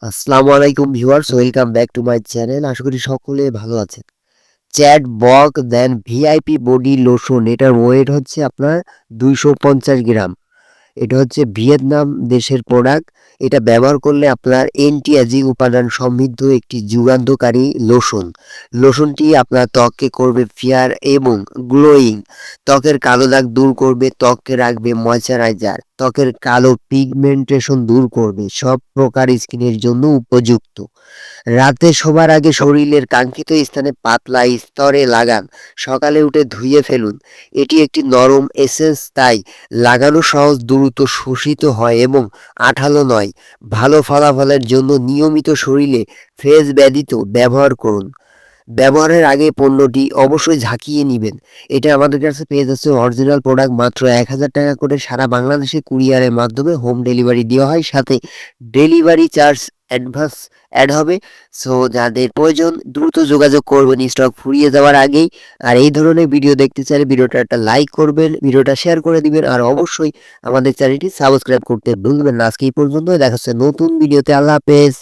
আসসালামু আলাইকুম viewers, welcome back to my channel. আশা করি সকলে ভালো আছেন। চ্যাট বক দেন ভিআইপি বডি লোশন, এটার ওয়েট হচ্ছে আপনার 250 গ্রাম। এটা হচ্ছে ভিয়েতনাম দেশের প্রোডাক্ট। এটা ব্যবহার করলে আপনার অ্যান্টি এজিং উপাদান সমৃদ্ধ একটি যুগান্তকারী লোশন। লোশনটি আপনার ত্বককে করবে ফেয়ার এবং গ্লোয়িং। ত্বকের কালো দাগ দূর করবে, ত্বককে রাখবে ময়শ্চারাইজার, ত্বকের কালো পিগমেন্টেশন দূর করবে, সব প্রকার স্কিনের জন্য উপযুক্ত। রাতে শোবার আগে শরীরের কাঙ্ক্ষিত স্থানে পাতলা স্তরে লাগান, সকালে উঠে ধুয়ে ফেলুন। এটি একটি নরম এসেন্স, তাই লাগানো সহজ, দ্রুত শোষিত হয় এবং আঠালো নয়। ভালো ফলাফলের জন্য নিয়মিত শরীরে ফেস ব্যতীত ব্যবহার করুন। ব্যবহারের আগে পণ্যটি অবশ্যই ঝাঁকিয়ে নেবেন। এটা আমাদের কাছে পেয়ে যাচ্ছে অরিজিনাল প্রোডাক্ট মাত্র ১,০০০ টাকা করে। সারা বাংলাদেশে কুরিয়ারের মাধ্যমে হোম ডেলিভারি দেওয়া হয়, সাথে ডেলিভারি চার্জ অ্যাডভান্স অ্যাড হবে। সো যাদের প্রয়োজন দ্রুত যোগাযোগ করবেন স্টক ফুরিয়ে যাওয়ার আগেই। আর এই ধরনের ভিডিও দেখতে চাইলে ভিডিওটা একটা লাইক করবেন, ভিডিওটা শেয়ার করে দিবেন, আর অবশ্যই আমাদের চ্যানেলটি সাবস্ক্রাইব করতে ভুলবেন না। আজকে এই পর্যন্ত, দেখা হচ্ছে নতুন ভিডিওতে। আল্লাহ হাফেজ।